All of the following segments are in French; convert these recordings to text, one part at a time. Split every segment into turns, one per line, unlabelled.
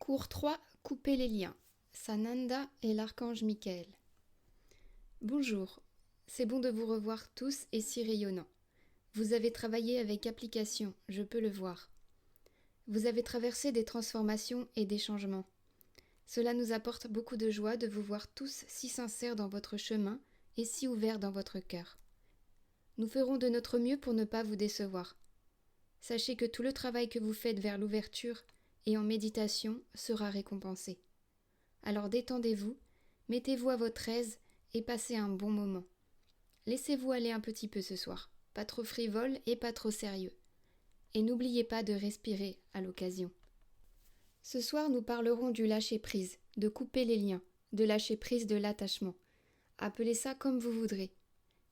Cours 3, couper les liens. Sananda et l'archange Michael. Bonjour, c'est bon de vous revoir tous et si rayonnants. Vous avez travaillé avec application, je peux le voir. Vous avez traversé des transformations et des changements. Cela nous apporte beaucoup de joie de vous voir tous si sincères dans votre chemin et si ouverts dans votre cœur. Nous ferons de notre mieux pour ne pas vous décevoir. Sachez que tout le travail que vous faites vers l'ouverture et en méditation sera récompensé. Alors détendez-vous, mettez-vous à votre aise et passez un bon moment. Laissez-vous aller un petit peu ce soir, pas trop frivole et pas trop sérieux. Et n'oubliez pas de respirer à l'occasion. Ce soir, nous parlerons du lâcher-prise, de couper les liens, de lâcher-prise de l'attachement. Appelez ça comme vous voudrez.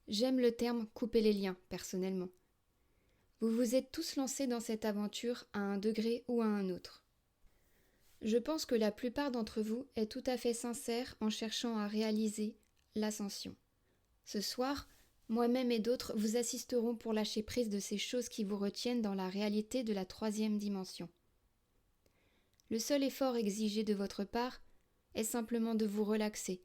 J'aime le terme « couper les liens » personnellement. Vous vous êtes tous lancés dans cette aventure à un degré ou à un autre. Je pense que la plupart d'entre vous est tout à fait sincère en cherchant à réaliser l'ascension. Ce soir, moi-même et d'autres vous assisteront pour lâcher prise de ces choses qui vous retiennent dans la réalité de la 3e dimension. Le seul effort exigé de votre part est simplement de vous relaxer,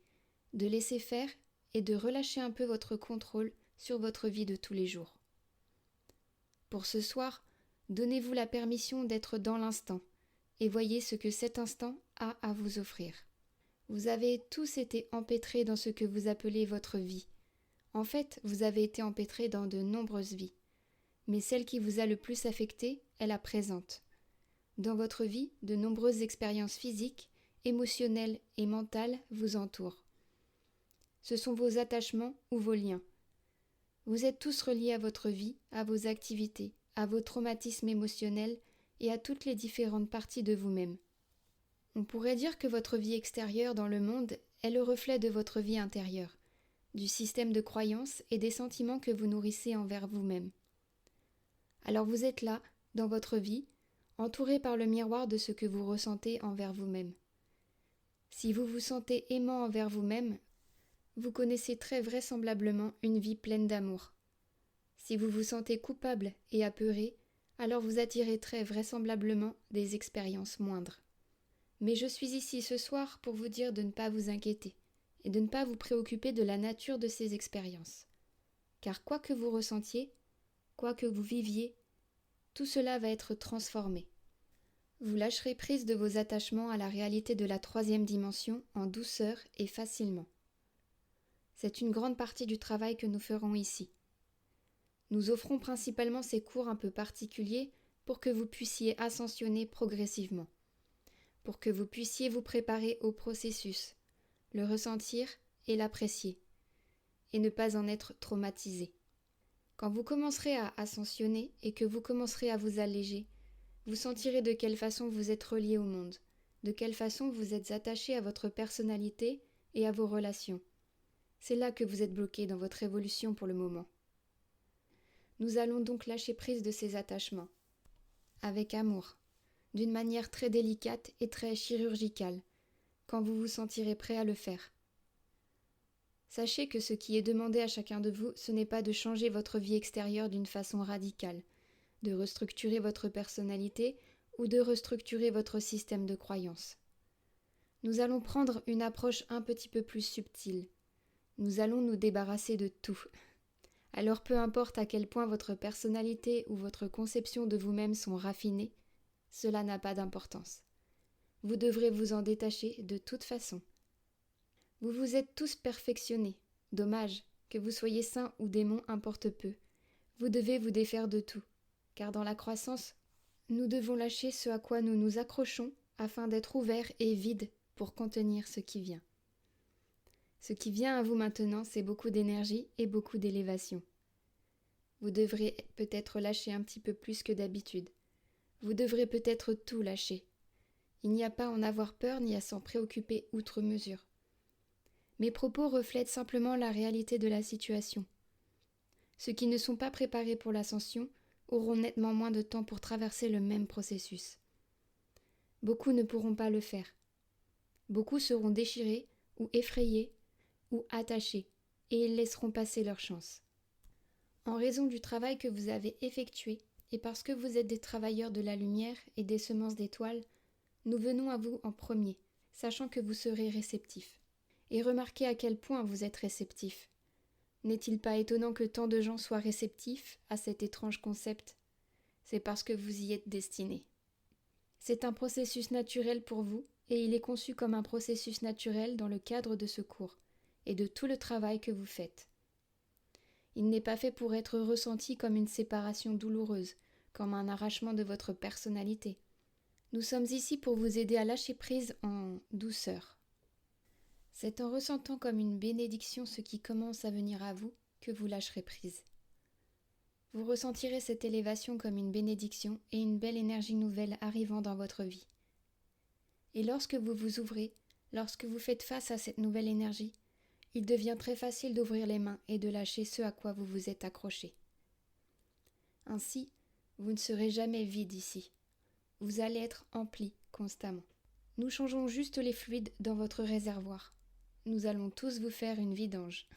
de laisser faire et de relâcher un peu votre contrôle sur votre vie de tous les jours. Pour ce soir, donnez-vous la permission d'être dans l'instant et voyez ce que cet instant a à vous offrir. Vous avez tous été empêtrés dans ce que vous appelez votre vie. En fait, vous avez été empêtrés dans de nombreuses vies. Mais celle qui vous a le plus affecté est la présente. Dans votre vie, de nombreuses expériences physiques, émotionnelles et mentales vous entourent. Ce sont vos attachements ou vos liens. Vous êtes tous reliés à votre vie, à vos activités, à vos traumatismes émotionnels et à toutes les différentes parties de vous-même. On pourrait dire que votre vie extérieure dans le monde est le reflet de votre vie intérieure, du système de croyances et des sentiments que vous nourrissez envers vous-même. Alors vous êtes là, dans votre vie, entouré par le miroir de ce que vous ressentez envers vous-même. Si vous vous sentez aimant envers vous-même, vous connaissez très vraisemblablement une vie pleine d'amour. Si vous vous sentez coupable et apeuré, alors vous attirez très vraisemblablement des expériences moindres. Mais je suis ici ce soir pour vous dire de ne pas vous inquiéter et de ne pas vous préoccuper de la nature de ces expériences. Car quoi que vous ressentiez, quoi que vous viviez, tout cela va être transformé. Vous lâcherez prise de vos attachements à la réalité de la 3e dimension en douceur et facilement. C'est une grande partie du travail que nous ferons ici. Nous offrons principalement ces cours un peu particuliers pour que vous puissiez ascensionner progressivement, pour que vous puissiez vous préparer au processus, le ressentir et l'apprécier, et ne pas en être traumatisé. Quand vous commencerez à ascensionner et que vous commencerez à vous alléger, vous sentirez de quelle façon vous êtes relié au monde, de quelle façon vous êtes attaché à votre personnalité et à vos relations. C'est là que vous êtes bloqué dans votre évolution pour le moment. Nous allons donc lâcher prise de ces attachements, avec amour, d'une manière très délicate et très chirurgicale, quand vous vous sentirez prêt à le faire. Sachez que ce qui est demandé à chacun de vous, ce n'est pas de changer votre vie extérieure d'une façon radicale, de restructurer votre personnalité ou de restructurer votre système de croyances. Nous allons prendre une approche un petit peu plus subtile. Nous allons nous débarrasser de tout. Alors peu importe à quel point votre personnalité ou votre conception de vous-même sont raffinées, cela n'a pas d'importance. Vous devrez vous en détacher de toute façon. Vous vous êtes tous perfectionnés. Dommage, que vous soyez saint ou démon importe peu. Vous devez vous défaire de tout, car dans la croissance, nous devons lâcher ce à quoi nous nous accrochons afin d'être ouverts et vides pour contenir ce qui vient. Ce qui vient à vous maintenant, c'est beaucoup d'énergie et beaucoup d'élévation. Vous devrez peut-être lâcher un petit peu plus que d'habitude. Vous devrez peut-être tout lâcher. Il n'y a pas à en avoir peur ni à s'en préoccuper outre mesure. Mes propos reflètent simplement la réalité de la situation. Ceux qui ne sont pas préparés pour l'ascension auront nettement moins de temps pour traverser le même processus. Beaucoup ne pourront pas le faire. Beaucoup seront déchirés ou effrayés ou attachés, et ils laisseront passer leur chance. En raison du travail que vous avez effectué, et parce que vous êtes des travailleurs de la lumière et des semences d'étoiles, Nous venons à vous en premier, sachant que vous serez réceptif. Et remarquez à quel point vous êtes réceptif. N'est-il pas étonnant que tant de gens soient réceptifs à cet étrange concept ? C'est parce que vous y êtes destinés. C'est un processus naturel pour vous, et il est conçu comme un processus naturel dans le cadre de ce cours, et de tout le travail que vous faites. Il n'est pas fait pour être ressenti comme une séparation douloureuse, comme un arrachement de votre personnalité. Nous sommes ici pour vous aider à lâcher prise en douceur. C'est en ressentant comme une bénédiction ce qui commence à venir à vous que vous lâcherez prise. Vous ressentirez cette élévation comme une bénédiction et une belle énergie nouvelle arrivant dans votre vie. Et lorsque vous vous ouvrez, lorsque vous faites face à cette nouvelle énergie, il devient très facile d'ouvrir les mains et de lâcher ce à quoi vous vous êtes accroché. Ainsi, vous ne serez jamais vide ici. Vous allez être empli constamment. Nous changeons juste les fluides dans votre réservoir. Nous allons tous vous faire une vidange.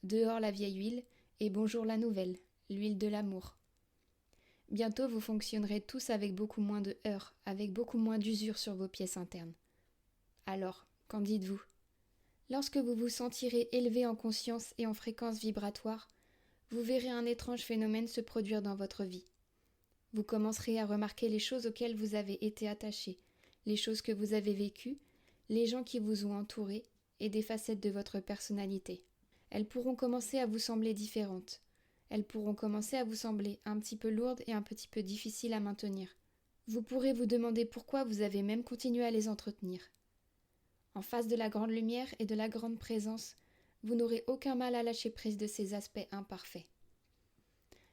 Dehors la vieille huile et bonjour la nouvelle, l'huile de l'amour. Bientôt vous fonctionnerez tous avec beaucoup moins de heurts, avec beaucoup moins d'usure sur vos pièces internes. Alors, qu'en dites-vous ? Lorsque vous vous sentirez élevé en conscience et en fréquence vibratoire, vous verrez un étrange phénomène se produire dans votre vie. Vous commencerez à remarquer les choses auxquelles vous avez été attaché, les choses que vous avez vécues, les gens qui vous ont entouré et des facettes de votre personnalité. Elles pourront commencer à vous sembler différentes. Elles pourront commencer à vous sembler un petit peu lourdes et un petit peu difficiles à maintenir. Vous pourrez vous demander pourquoi vous avez même continué à les entretenir. En face de la grande lumière et de la grande présence, vous n'aurez aucun mal à lâcher prise de ces aspects imparfaits.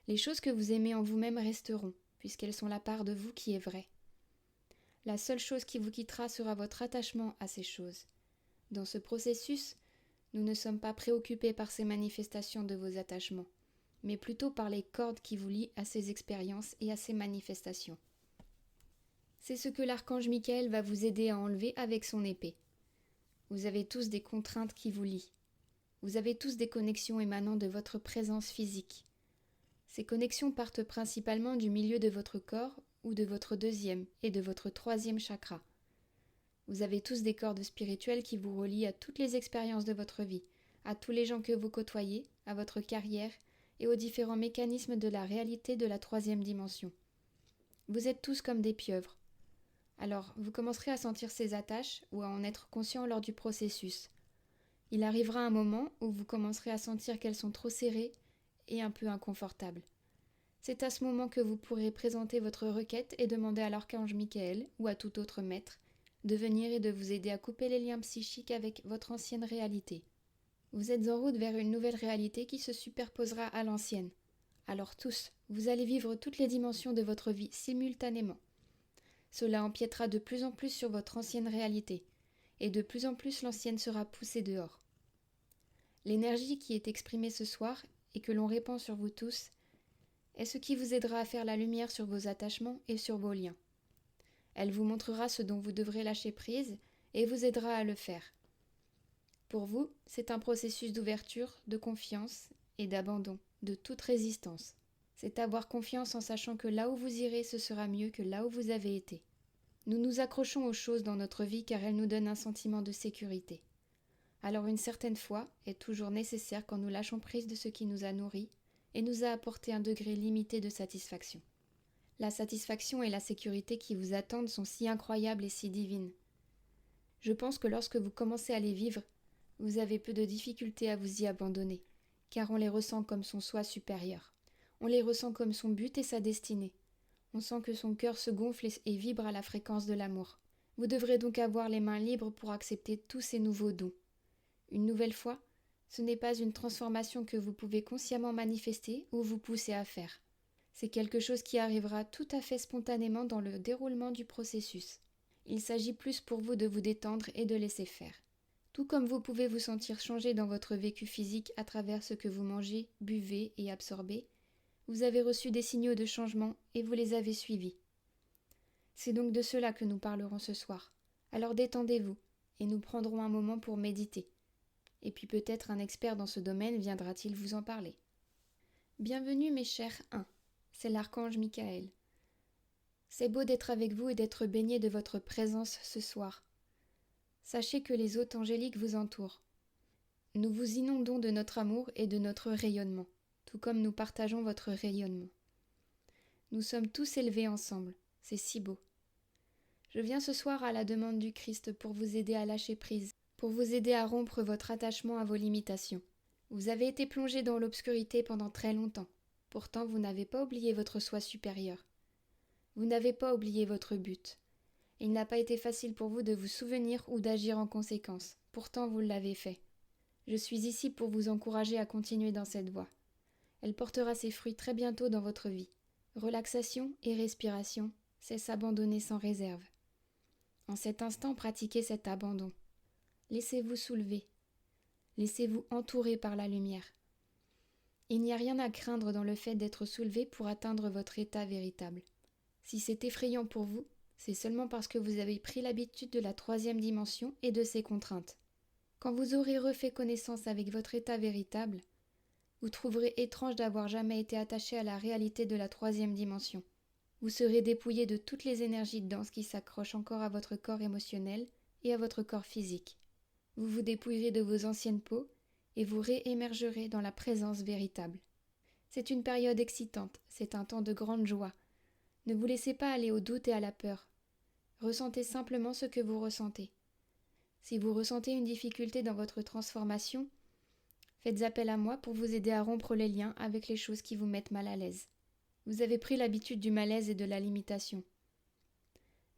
Les choses que vous aimez en vous-même resteront, puisqu'elles sont la part de vous qui est vraie. La seule chose qui vous quittera sera votre attachement à ces choses. Dans ce processus, nous ne sommes pas préoccupés par ces manifestations de vos attachements, mais plutôt par les cordes qui vous lient à ces expériences et à ces manifestations. C'est ce que l'archange Michael va vous aider à enlever avec son épée. Vous avez tous des contraintes qui vous lient. Vous avez tous des connexions émanant de votre présence physique. Ces connexions partent principalement du milieu de votre corps ou de votre deuxième et de votre troisième chakra. Vous avez tous des cordes spirituelles qui vous relient à toutes les expériences de votre vie, à tous les gens que vous côtoyez, à votre carrière et aux différents mécanismes de la réalité de la troisième dimension. Vous êtes tous comme des pieuvres. Alors, vous commencerez à sentir ces attaches ou à en être conscient lors du processus. Il arrivera un moment où vous commencerez à sentir qu'elles sont trop serrées et un peu inconfortables. C'est à ce moment que vous pourrez présenter votre requête et demander à l'archange Michael ou à tout autre maître de venir et de vous aider à couper les liens psychiques avec votre ancienne réalité. Vous êtes en route vers une nouvelle réalité qui se superposera à l'ancienne. Alors tous, vous allez vivre toutes les dimensions de votre vie simultanément. Cela empiétera de plus en plus sur votre ancienne réalité, et de plus en plus l'ancienne sera poussée dehors. L'énergie qui est exprimée ce soir, et que l'on répand sur vous tous, est ce qui vous aidera à faire la lumière sur vos attachements et sur vos liens. Elle vous montrera ce dont vous devrez lâcher prise, et vous aidera à le faire. Pour vous, c'est un processus d'ouverture, de confiance et d'abandon de toute résistance. C'est avoir confiance en sachant que là où vous irez, ce sera mieux que là où vous avez été. Nous nous accrochons aux choses dans notre vie car elles nous donnent un sentiment de sécurité. Alors une certaine foi est toujours nécessaire quand nous lâchons prise de ce qui nous a nourris et nous a apporté un degré limité de satisfaction. La satisfaction et la sécurité qui vous attendent sont si incroyables et si divines. Je pense que lorsque vous commencez à les vivre, vous avez peu de difficultés à vous y abandonner, car on les ressent comme son soi supérieur. On les ressent comme son but et sa destinée. On sent que son cœur se gonfle et vibre à la fréquence de l'amour. Vous devrez donc avoir les mains libres pour accepter tous ces nouveaux dons. Une nouvelle fois, ce n'est pas une transformation que vous pouvez consciemment manifester ou vous pousser à faire. C'est quelque chose qui arrivera tout à fait spontanément dans le déroulement du processus. Il s'agit plus pour vous de vous détendre et de laisser faire. Tout comme vous pouvez vous sentir changer dans votre vécu physique à travers ce que vous mangez, buvez et absorbez, vous avez reçu des signaux de changement et vous les avez suivis. C'est donc de cela que nous parlerons ce soir. Alors détendez-vous et nous prendrons un moment pour méditer. Et puis peut-être un expert dans ce domaine viendra-t-il vous en parler. Bienvenue mes chers 1, c'est l'archange Michael. C'est beau d'être avec vous et d'être baigné de votre présence ce soir. Sachez que les hôtes angéliques vous entourent. Nous vous inondons de notre amour et de notre rayonnement, tout comme nous partageons votre rayonnement. Nous sommes tous élevés ensemble, c'est si beau. Je viens ce soir à la demande du Christ pour vous aider à lâcher prise, pour vous aider à rompre votre attachement à vos limitations. Vous avez été plongé dans l'obscurité pendant très longtemps, pourtant vous n'avez pas oublié votre soi supérieur. Vous n'avez pas oublié votre but. Il n'a pas été facile pour vous de vous souvenir ou d'agir en conséquence, pourtant vous l'avez fait. Je suis ici pour vous encourager à continuer dans cette voie. Elle portera ses fruits très bientôt dans votre vie. Relaxation et respiration, c'est s'abandonner sans réserve. En cet instant, pratiquez cet abandon. Laissez-vous soulever. Laissez-vous entourer par la lumière. Il n'y a rien à craindre dans le fait d'être soulevé pour atteindre votre état véritable. Si c'est effrayant pour vous, c'est seulement parce que vous avez pris l'habitude de la 3e dimension et de ses contraintes. Quand vous aurez refait connaissance avec votre état véritable, vous trouverez étrange d'avoir jamais été attaché à la réalité de la 3e dimension. Vous serez dépouillé de toutes les énergies denses qui s'accrochent encore à votre corps émotionnel et à votre corps physique. Vous vous dépouillerez de vos anciennes peaux et vous réémergerez dans la présence véritable. C'est une période excitante, c'est un temps de grande joie. Ne vous laissez pas aller au doute et à la peur. Ressentez simplement ce que vous ressentez. Si vous ressentez une difficulté dans votre transformation, faites appel à moi pour vous aider à rompre les liens avec les choses qui vous mettent mal à l'aise. Vous avez pris l'habitude du malaise et de la limitation.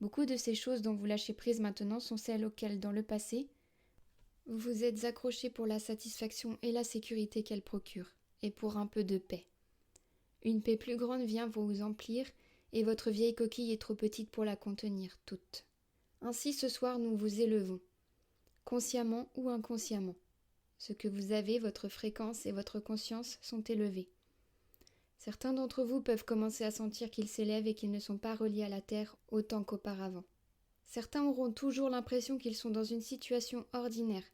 Beaucoup de ces choses dont vous lâchez prise maintenant sont celles auxquelles, dans le passé, vous vous êtes accroché pour la satisfaction et la sécurité qu'elles procurent, et pour un peu de paix. Une paix plus grande vient vous emplir, et votre vieille coquille est trop petite pour la contenir toute. Ainsi ce soir nous vous élevons, consciemment ou inconsciemment. Ce que vous avez, votre fréquence et votre conscience sont élevés. Certains d'entre vous peuvent commencer à sentir qu'ils s'élèvent et qu'ils ne sont pas reliés à la Terre autant qu'auparavant. Certains auront toujours l'impression qu'ils sont dans une situation ordinaire.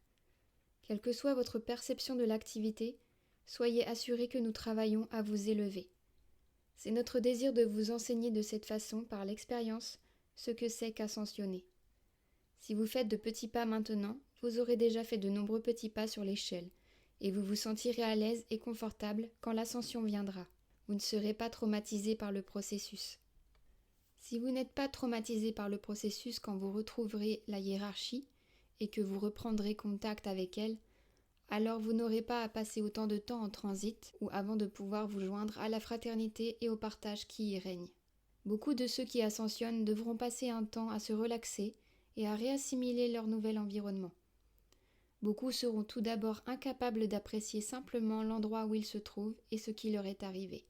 Quelle que soit votre perception de l'activité, soyez assurés que nous travaillons à vous élever. C'est notre désir de vous enseigner de cette façon, par l'expérience, ce que c'est qu'ascensionner. Si vous faites de petits pas maintenant, vous aurez déjà fait de nombreux petits pas sur l'échelle, et vous vous sentirez à l'aise et confortable quand l'ascension viendra. Vous ne serez pas traumatisé par le processus. Si vous n'êtes pas traumatisé par le processus quand vous retrouverez la hiérarchie et que vous reprendrez contact avec elle, alors vous n'aurez pas à passer autant de temps en transit ou avant de pouvoir vous joindre à la fraternité et au partage qui y règne. Beaucoup de ceux qui ascensionnent devront passer un temps à se relaxer et à réassimiler leur nouvel environnement. Beaucoup seront tout d'abord incapables d'apprécier simplement l'endroit où ils se trouvent et ce qui leur est arrivé.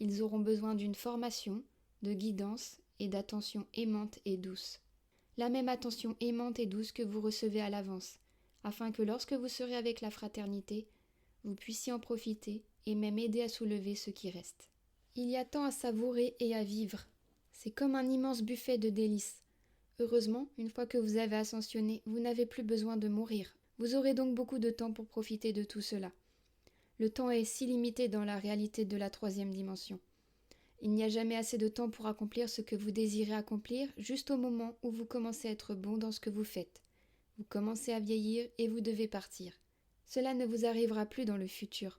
Ils auront besoin d'une formation, de guidance et d'attention aimante et douce. La même attention aimante et douce que vous recevez à l'avance, afin que lorsque vous serez avec la fraternité, vous puissiez en profiter et même aider à soulever ce qui reste. Il y a tant à savourer et à vivre. C'est comme un immense buffet de délices. Heureusement, une fois que vous avez ascensionné, vous n'avez plus besoin de mourir. Vous aurez donc beaucoup de temps pour profiter de tout cela. Le temps est si limité dans la réalité de la 3e dimension. Il n'y a jamais assez de temps pour accomplir ce que vous désirez accomplir, juste au moment où vous commencez à être bon dans ce que vous faites. Vous commencez à vieillir et vous devez partir. Cela ne vous arrivera plus dans le futur.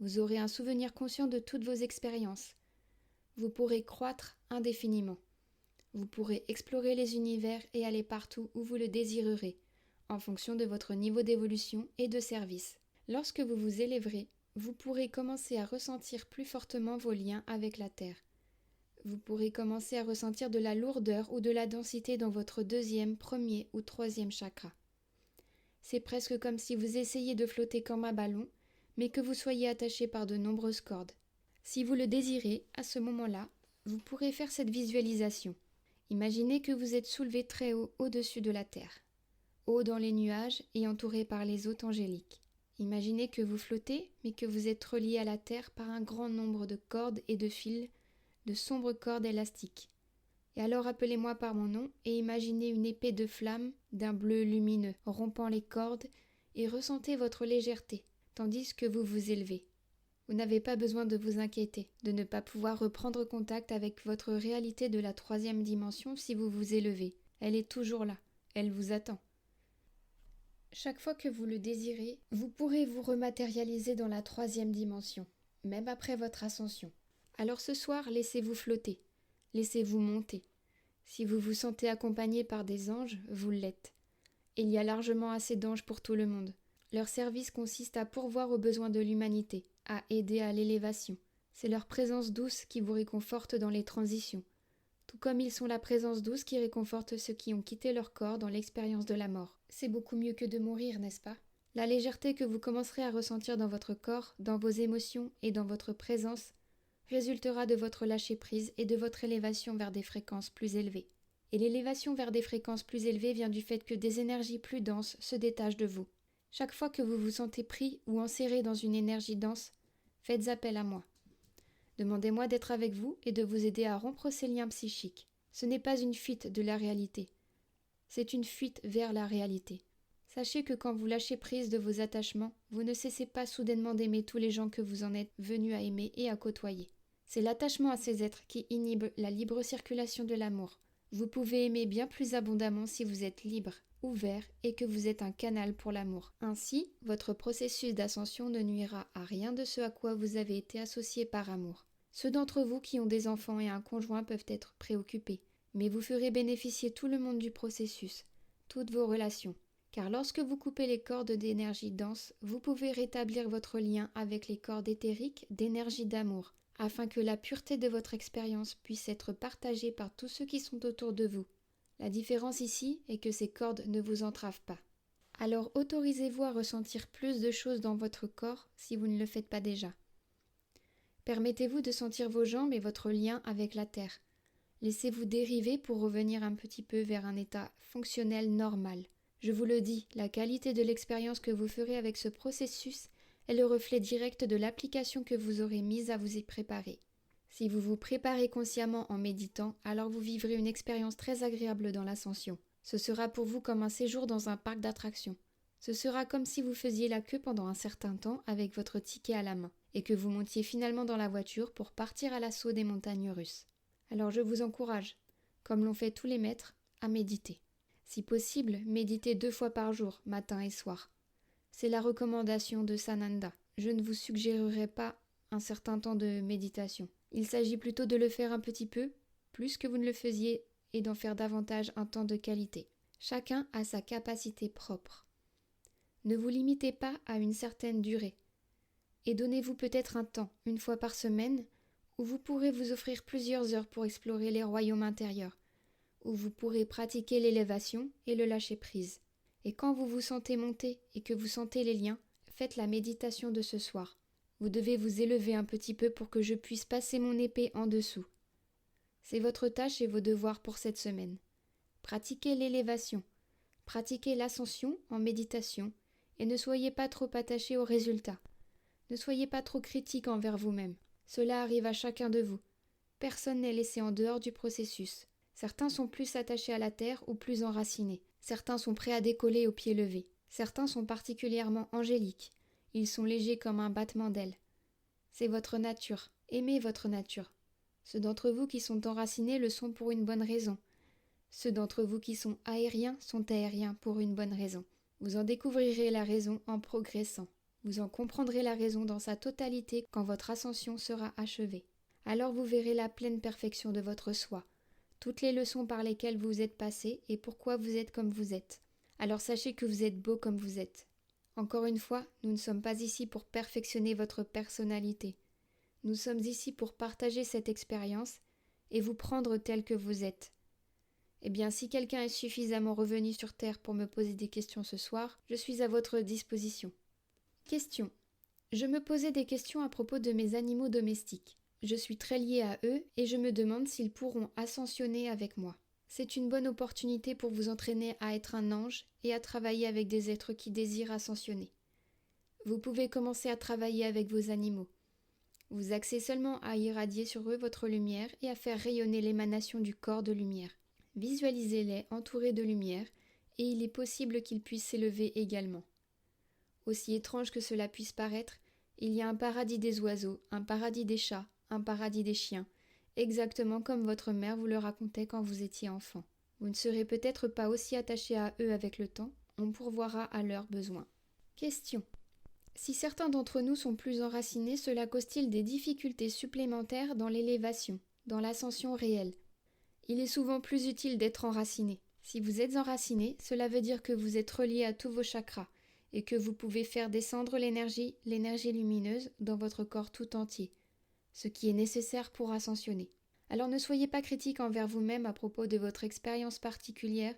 Vous aurez un souvenir conscient de toutes vos expériences. Vous pourrez croître indéfiniment. Vous pourrez explorer les univers et aller partout où vous le désirerez, en fonction de votre niveau d'évolution et de service. Lorsque vous vous élèverez, vous pourrez commencer à ressentir plus fortement vos liens avec la Terre. Vous pourrez commencer à ressentir de la lourdeur ou de la densité dans votre 2e, 1er ou 3e chakra. C'est presque comme si vous essayiez de flotter comme un ballon, mais que vous soyez attaché par de nombreuses cordes. Si vous le désirez, à ce moment-là, vous pourrez faire cette visualisation. Imaginez que vous êtes soulevé très haut au-dessus de la Terre, haut dans les nuages et entouré par les hôtes angéliques. Imaginez que vous flottez, mais que vous êtes relié à la Terre par un grand nombre de cordes et de fils, de sombres cordes élastiques. Et alors appelez-moi par mon nom et imaginez une épée de flamme d'un bleu lumineux rompant les cordes et ressentez votre légèreté, tandis que vous vous élevez. Vous n'avez pas besoin de vous inquiéter, de ne pas pouvoir reprendre contact avec votre réalité de la 3e dimension si vous vous élevez. Elle est toujours là, elle vous attend. Chaque fois que vous le désirez, vous pourrez vous rematérialiser dans la 3e dimension, même après votre ascension. Alors ce soir, laissez-vous flotter, laissez-vous monter. Si vous vous sentez accompagné par des anges, vous l'êtes. Il y a largement assez d'anges pour tout le monde. Leur service consiste à pourvoir aux besoins de l'humanité, à aider à l'élévation. C'est leur présence douce qui vous réconforte dans les transitions, tout comme ils sont la présence douce qui réconforte ceux qui ont quitté leur corps dans l'expérience de la mort. C'est beaucoup mieux que de mourir, n'est-ce pas? La légèreté que vous commencerez à ressentir dans votre corps, dans vos émotions et dans votre présence résultera de votre lâcher-prise et de votre élévation vers des fréquences plus élevées. Et l'élévation vers des fréquences plus élevées vient du fait que des énergies plus denses se détachent de vous. Chaque fois que vous vous sentez pris ou enserré dans une énergie dense, faites appel à moi. Demandez-moi d'être avec vous et de vous aider à rompre ces liens psychiques. Ce n'est pas une fuite de la réalité, c'est une fuite vers la réalité. Sachez que quand vous lâchez prise de vos attachements, vous ne cessez pas soudainement d'aimer tous les gens que vous en êtes venus à aimer et à côtoyer. C'est l'attachement à ces êtres qui inhibe la libre circulation de l'amour. Vous pouvez aimer bien plus abondamment si vous êtes libre, ouvert et que vous êtes un canal pour l'amour. Ainsi, votre processus d'ascension ne nuira à rien de ce à quoi vous avez été associé par amour. Ceux d'entre vous qui ont des enfants et un conjoint peuvent être préoccupés, mais vous ferez bénéficier tout le monde du processus, toutes vos relations. Car lorsque vous coupez les cordes d'énergie dense, vous pouvez rétablir votre lien avec les cordes éthériques d'énergie d'amour, afin que la pureté de votre expérience puisse être partagée par tous ceux qui sont autour de vous. La différence ici est que ces cordes ne vous entravent pas. Alors autorisez-vous à ressentir plus de choses dans votre corps si vous ne le faites pas déjà. Permettez-vous de sentir vos jambes et votre lien avec la terre. Laissez-vous dériver pour revenir un petit peu vers un état fonctionnel normal. Je vous le dis, la qualité de l'expérience que vous ferez avec ce processus est le reflet direct de l'application que vous aurez mise à vous y préparer. Si vous vous préparez consciemment en méditant, alors vous vivrez une expérience très agréable dans l'ascension. Ce sera pour vous comme un séjour dans un parc d'attractions. Ce sera comme si vous faisiez la queue pendant un certain temps avec votre ticket à la main, et que vous montiez finalement dans la voiture pour partir à l'assaut des montagnes russes. Alors je vous encourage, comme l'ont fait tous les maîtres, à méditer. Si possible, méditez 2 fois par jour, matin et soir. C'est la recommandation de Sananda. Je ne vous suggérerai pas un certain temps de méditation. Il s'agit plutôt de le faire un petit peu, plus que vous ne le faisiez, et d'en faire davantage un temps de qualité. Chacun a sa capacité propre. Ne vous limitez pas à une certaine durée. Et donnez-vous peut-être un temps, 1 fois par semaine, où vous pourrez vous offrir plusieurs heures pour explorer les royaumes intérieurs, où vous pourrez pratiquer l'élévation et le lâcher-prise. Et quand vous vous sentez monter et que vous sentez les liens, faites la méditation de ce soir. Vous devez vous élever un petit peu pour que je puisse passer mon épée en dessous. C'est votre tâche et vos devoirs pour cette semaine. Pratiquez l'élévation, pratiquez l'ascension en méditation et ne soyez pas trop attachés aux résultats. Ne soyez pas trop critique envers vous-même. Cela arrive à chacun de vous. Personne n'est laissé en dehors du processus. Certains sont plus attachés à la terre ou plus enracinés. Certains sont prêts à décoller au pied levé. Certains sont particulièrement angéliques. Ils sont légers comme un battement d'ailes. C'est votre nature. Aimez votre nature. Ceux d'entre vous qui sont enracinés le sont pour une bonne raison. Ceux d'entre vous qui sont aériens pour une bonne raison. Vous en découvrirez la raison en progressant. Vous en comprendrez la raison dans sa totalité quand votre ascension sera achevée. Alors vous verrez la pleine perfection de votre soi, toutes les leçons par lesquelles vous êtes passé et pourquoi vous êtes comme vous êtes. Alors sachez que vous êtes beau comme vous êtes. Encore une fois, nous ne sommes pas ici pour perfectionner votre personnalité. Nous sommes ici pour partager cette expérience et vous prendre tel que vous êtes. Eh bien, si quelqu'un est suffisamment revenu sur Terre pour me poser des questions ce soir, je suis à votre disposition. Question. Je me posais des questions à propos de mes animaux domestiques. Je suis très liée à eux et je me demande s'ils pourront ascensionner avec moi. C'est une bonne opportunité pour vous entraîner à être un ange et à travailler avec des êtres qui désirent ascensionner. Vous pouvez commencer à travailler avec vos animaux. Vous axez seulement à irradier sur eux votre lumière et à faire rayonner l'émanation du corps de lumière. Visualisez-les entourés de lumière et il est possible qu'ils puissent s'élever également. Aussi étrange que cela puisse paraître, Il y a un paradis des oiseaux, un paradis des chats, un paradis des chiens, exactement comme votre mère vous le racontait quand vous étiez enfant. Vous ne serez peut-être pas aussi attaché à eux avec le temps, on pourvoira à leurs besoins. Question. Si certains d'entre nous sont plus enracinés, cela cause-t-il des difficultés supplémentaires dans l'élévation, dans l'ascension réelle? Il est souvent plus utile d'être enraciné. Si vous êtes enraciné, cela veut dire que vous êtes relié à tous vos chakras et que vous pouvez faire descendre l'énergie lumineuse, dans votre corps tout entier, ce qui est nécessaire pour ascensionner. Alors ne soyez pas critique envers vous-même à propos de votre expérience particulière,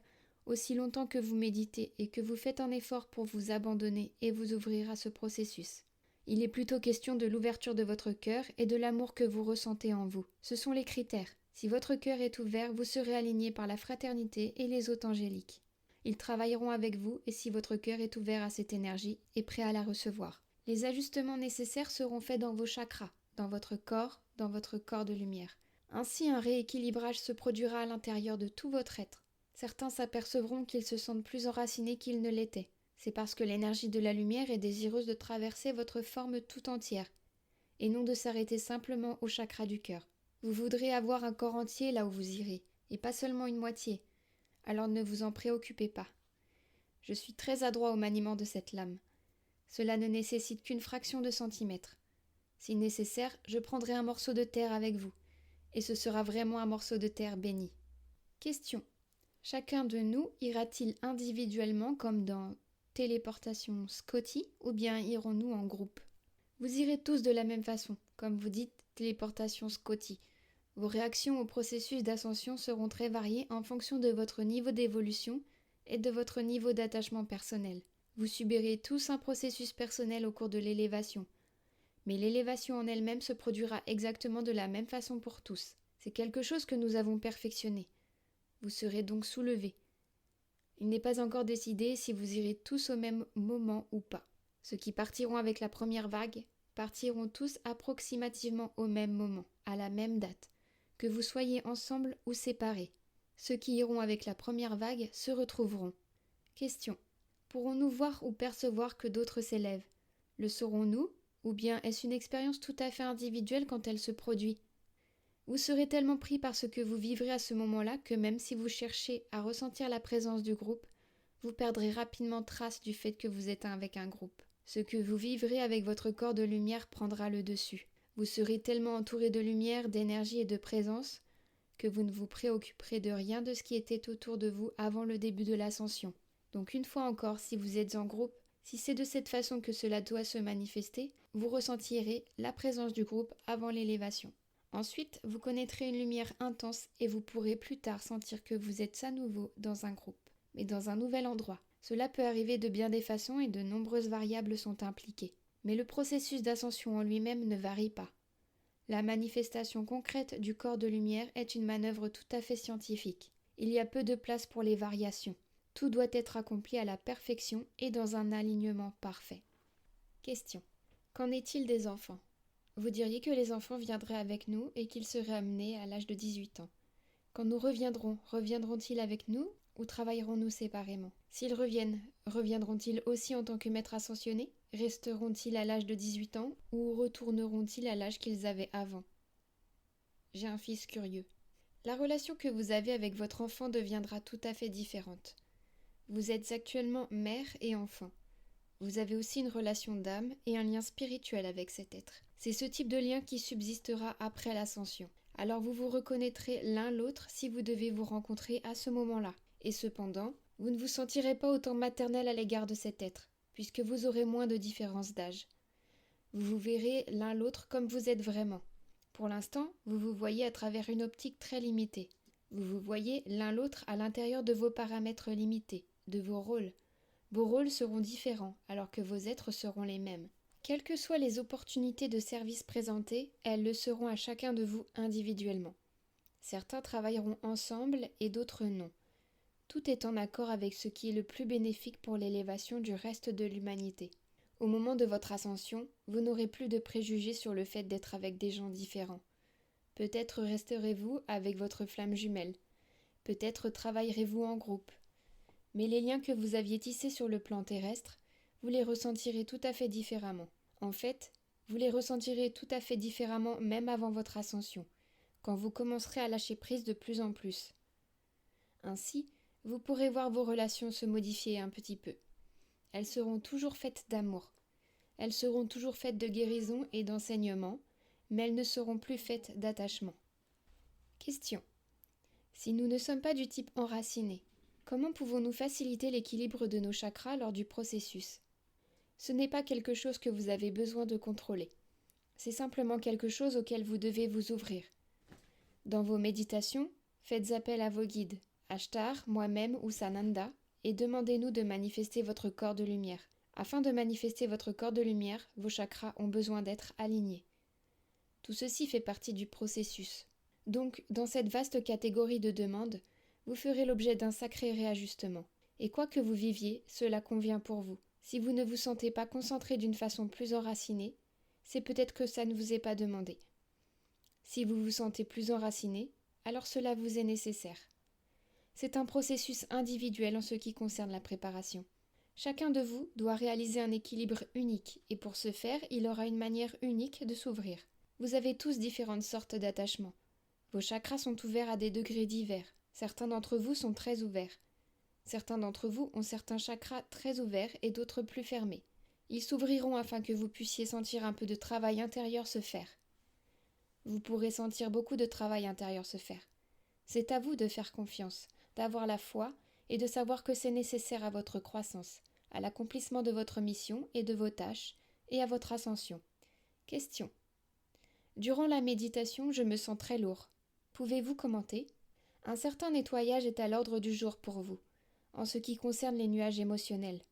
aussi longtemps que vous méditez et que vous faites un effort pour vous abandonner et vous ouvrir à ce processus. Il est plutôt question de l'ouverture de votre cœur et de l'amour que vous ressentez en vous. Ce sont les critères. Si votre cœur est ouvert, vous serez aligné par la fraternité et les hôtes angéliques. Ils travailleront avec vous et si votre cœur est ouvert à cette énergie et prêt à la recevoir. Les ajustements nécessaires seront faits dans vos chakras, dans votre corps de lumière. Ainsi, un rééquilibrage se produira à l'intérieur de tout votre être. Certains s'apercevront qu'ils se sentent plus enracinés qu'ils ne l'étaient. C'est parce que l'énergie de la lumière est désireuse de traverser votre forme tout entière, et non de s'arrêter simplement au chakra du cœur. Vous voudrez avoir un corps entier là où vous irez, et pas seulement une moitié. Alors ne vous en préoccupez pas. Je suis très adroit au maniement de cette lame. Cela ne nécessite qu'une fraction de centimètre. Si nécessaire, je prendrai un morceau de terre avec vous, et ce sera vraiment un morceau de terre béni. Question. Chacun de nous ira-t-il individuellement comme dans téléportation Scotty ou bien irons-nous en groupe? Vous irez tous de la même façon, comme vous dites téléportation Scotty. Vos réactions au processus d'ascension seront très variées en fonction de votre niveau d'évolution et de votre niveau d'attachement personnel. Vous subirez tous un processus personnel au cours de l'élévation. Mais l'élévation en elle-même se produira exactement de la même façon pour tous. C'est quelque chose que nous avons perfectionné. Vous serez donc soulevés. Il n'est pas encore décidé si vous irez tous au même moment ou pas. Ceux qui partiront avec la première vague partiront tous approximativement au même moment, à la même date, que vous soyez ensemble ou séparés. Ceux qui iront avec la première vague se retrouveront. Question. Pourrons-nous voir ou percevoir que d'autres s'élèvent? Le saurons-nous? Ou bien est-ce une expérience tout à fait individuelle quand elle se produit? Vous serez tellement pris par ce que vous vivrez à ce moment-là que même si vous cherchez à ressentir la présence du groupe, vous perdrez rapidement trace du fait que vous êtes avec un groupe. Ce que vous vivrez avec votre corps de lumière prendra le dessus. Vous serez tellement entouré de lumière, d'énergie et de présence que vous ne vous préoccuperez de rien de ce qui était autour de vous avant le début de l'ascension. Donc une fois encore, si vous êtes en groupe, si c'est de cette façon que cela doit se manifester, vous ressentirez la présence du groupe avant l'élévation. Ensuite, vous connaîtrez une lumière intense et vous pourrez plus tard sentir que vous êtes à nouveau dans un groupe, mais dans un nouvel endroit. Cela peut arriver de bien des façons et de nombreuses variables sont impliquées. Mais le processus d'ascension en lui-même ne varie pas. La manifestation concrète du corps de lumière est une manœuvre tout à fait scientifique. Il y a peu de place pour les variations. Tout doit être accompli à la perfection et dans un alignement parfait. Question. Qu'en est-il des enfants? Vous diriez que les enfants viendraient avec nous et qu'ils seraient amenés à l'âge de 18 ans. Quand nous reviendrons, reviendront-ils avec nous ou travaillerons-nous séparément? S'ils reviennent, reviendront-ils aussi en tant que maîtres ascensionnés? Resteront-ils à l'âge de 18 ans ou retourneront-ils à l'âge qu'ils avaient avant? J'ai un fils curieux. La relation que vous avez avec votre enfant deviendra tout à fait différente. Vous êtes actuellement mère et enfant. Vous avez aussi une relation d'âme et un lien spirituel avec cet être. C'est ce type de lien qui subsistera après l'ascension. Alors vous vous reconnaîtrez l'un l'autre si vous devez vous rencontrer à ce moment-là. Et cependant, vous ne vous sentirez pas autant maternel à l'égard de cet être, puisque vous aurez moins de différence d'âge. Vous vous verrez l'un l'autre comme vous êtes vraiment. Pour l'instant, vous vous voyez à travers une optique très limitée. Vous vous voyez l'un l'autre à l'intérieur de vos paramètres limités, de vos rôles. Vos rôles seront différents, alors que vos êtres seront les mêmes. Quelles que soient les opportunités de service présentées, elles le seront à chacun de vous individuellement. Certains travailleront ensemble et d'autres non. Tout est en accord avec ce qui est le plus bénéfique pour l'élévation du reste de l'humanité. Au moment de votre ascension, vous n'aurez plus de préjugés sur le fait d'être avec des gens différents. Peut-être resterez-vous avec votre flamme jumelle. Peut-être travaillerez-vous en groupe. Mais les liens que vous aviez tissés sur le plan terrestre, vous les ressentirez tout à fait différemment. En fait, Vous les ressentirez tout à fait différemment même avant votre ascension, quand vous commencerez à lâcher prise de plus en plus. Ainsi, vous pourrez voir vos relations se modifier un petit peu. Elles seront toujours faites d'amour. Elles seront toujours faites de guérison et d'enseignement, mais elles ne seront plus faites d'attachement. Question. Si nous ne sommes pas du type enraciné, comment pouvons-nous faciliter l'équilibre de nos chakras lors du processus? Ce n'est pas quelque chose que vous avez besoin de contrôler. C'est simplement quelque chose auquel vous devez vous ouvrir. Dans vos méditations, faites appel à vos guides, Ashtar, moi-même ou Sananda, et demandez-nous de manifester votre corps de lumière. Afin de manifester votre corps de lumière, vos chakras ont besoin d'être alignés. Tout ceci fait partie du processus. Donc, dans cette vaste catégorie de demandes, vous ferez l'objet d'un sacré réajustement. Et quoi que vous viviez, cela convient pour vous. Si vous ne vous sentez pas concentré d'une façon plus enracinée, c'est peut-être que ça ne vous est pas demandé. Si vous vous sentez plus enraciné, alors cela vous est nécessaire. C'est un processus individuel en ce qui concerne la préparation. Chacun de vous doit réaliser un équilibre unique, et pour ce faire, il aura une manière unique de s'ouvrir. Vous avez tous différentes sortes d'attachements. Vos chakras sont ouverts à des degrés divers. Certains d'entre vous sont très ouverts. Certains d'entre vous ont certains chakras très ouverts et d'autres plus fermés. Ils s'ouvriront afin que vous puissiez sentir un peu de travail intérieur se faire. Vous pourrez sentir beaucoup de travail intérieur se faire. C'est à vous de faire confiance, d'avoir la foi et de savoir que c'est nécessaire à votre croissance, à l'accomplissement de votre mission et de vos tâches, et à votre ascension. Question. Durant la méditation, je me sens très lourd. Pouvez-vous commenter? Un certain nettoyage est à l'ordre du jour pour vous, en ce qui concerne les nuages émotionnels.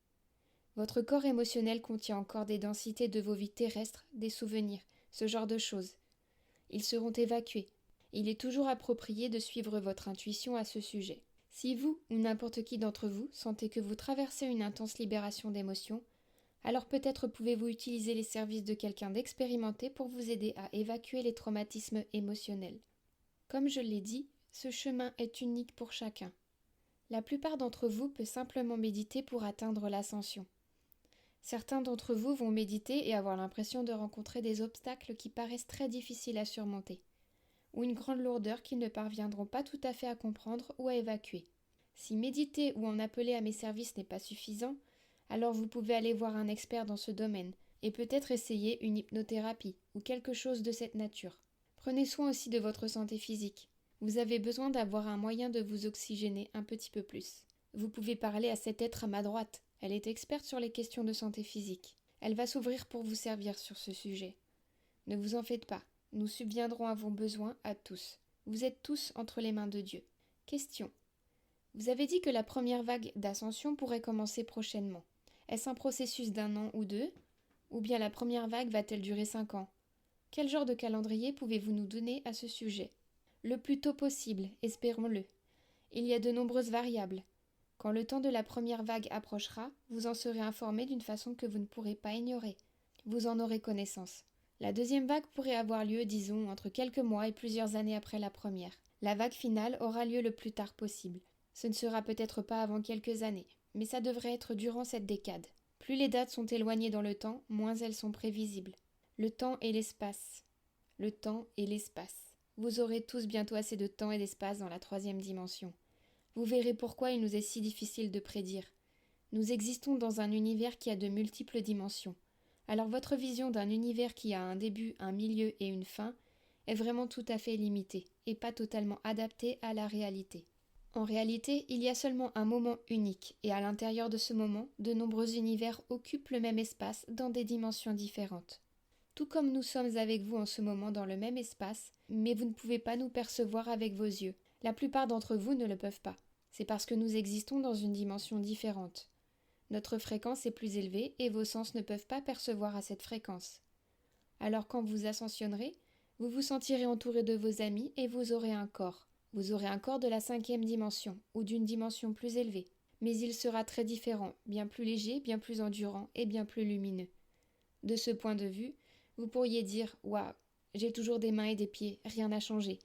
Votre corps émotionnel contient encore des densités de vos vies terrestres, des souvenirs, ce genre de choses. Ils seront évacués. Il est toujours approprié de suivre votre intuition à ce sujet. Si vous, ou n'importe qui d'entre vous, sentez que vous traversez une intense libération d'émotions, alors peut-être pouvez-vous utiliser les services de quelqu'un d'expérimenté pour vous aider à évacuer les traumatismes émotionnels. Comme je l'ai dit, ce chemin est unique pour chacun. La plupart d'entre vous peut simplement méditer pour atteindre l'ascension. Certains d'entre vous vont méditer et avoir l'impression de rencontrer des obstacles qui paraissent très difficiles à surmonter, ou une grande lourdeur qu'ils ne parviendront pas tout à fait à comprendre ou à évacuer. Si méditer ou en appeler à mes services n'est pas suffisant, alors vous pouvez aller voir un expert dans ce domaine, et peut-être essayer une hypnothérapie ou quelque chose de cette nature. Prenez soin aussi de votre santé physique. Vous avez besoin d'avoir un moyen de vous oxygéner un petit peu plus. Vous pouvez parler à cet être à ma droite. Elle est experte sur les questions de santé physique. Elle va s'ouvrir pour vous servir sur ce sujet. Ne vous en faites pas. Nous subviendrons à vos besoins à tous. Vous êtes tous entre les mains de Dieu. Question. Vous avez dit que la première vague d'ascension pourrait commencer prochainement. Est-ce un processus d'1 an ou 2? Ou bien la première vague va-t-elle durer 5 ans? Quel genre de calendrier pouvez-vous nous donner à ce sujet? Le plus tôt possible, espérons-le. Il y a de nombreuses variables. Quand le temps de la première vague approchera, vous en serez informé d'une façon que vous ne pourrez pas ignorer. Vous en aurez connaissance. La deuxième vague pourrait avoir lieu, disons, entre quelques mois et plusieurs années après la première. La vague finale aura lieu le plus tard possible. Ce ne sera peut-être pas avant quelques années, mais ça devrait être durant cette décade. Plus les dates sont éloignées dans le temps, moins elles sont prévisibles. Le temps et l'espace. Le temps et l'espace. Vous aurez tous bientôt assez de temps et d'espace dans la 3e dimension. Vous verrez pourquoi il nous est si difficile de prédire. Nous existons dans un univers qui a de multiples dimensions. Alors votre vision d'un univers qui a un début, un milieu et une fin est vraiment tout à fait limitée et pas totalement adaptée à la réalité. En réalité, il y a seulement un moment unique et à l'intérieur de ce moment, de nombreux univers occupent le même espace dans des dimensions différentes. Tout comme nous sommes avec vous en ce moment dans le même espace, mais vous ne pouvez pas nous percevoir avec vos yeux. La plupart d'entre vous ne le peuvent pas. C'est parce que nous existons dans une dimension différente. Notre fréquence est plus élevée et vos sens ne peuvent pas percevoir à cette fréquence. Alors quand vous ascensionnerez, vous vous sentirez entouré de vos amis et vous aurez un corps. Vous aurez un corps de la 5e dimension ou d'une dimension plus élevée, mais il sera très différent, bien plus léger, bien plus endurant et bien plus lumineux. De ce point de vue, vous pourriez dire « Waouh, j'ai toujours des mains et des pieds, rien n'a changé ».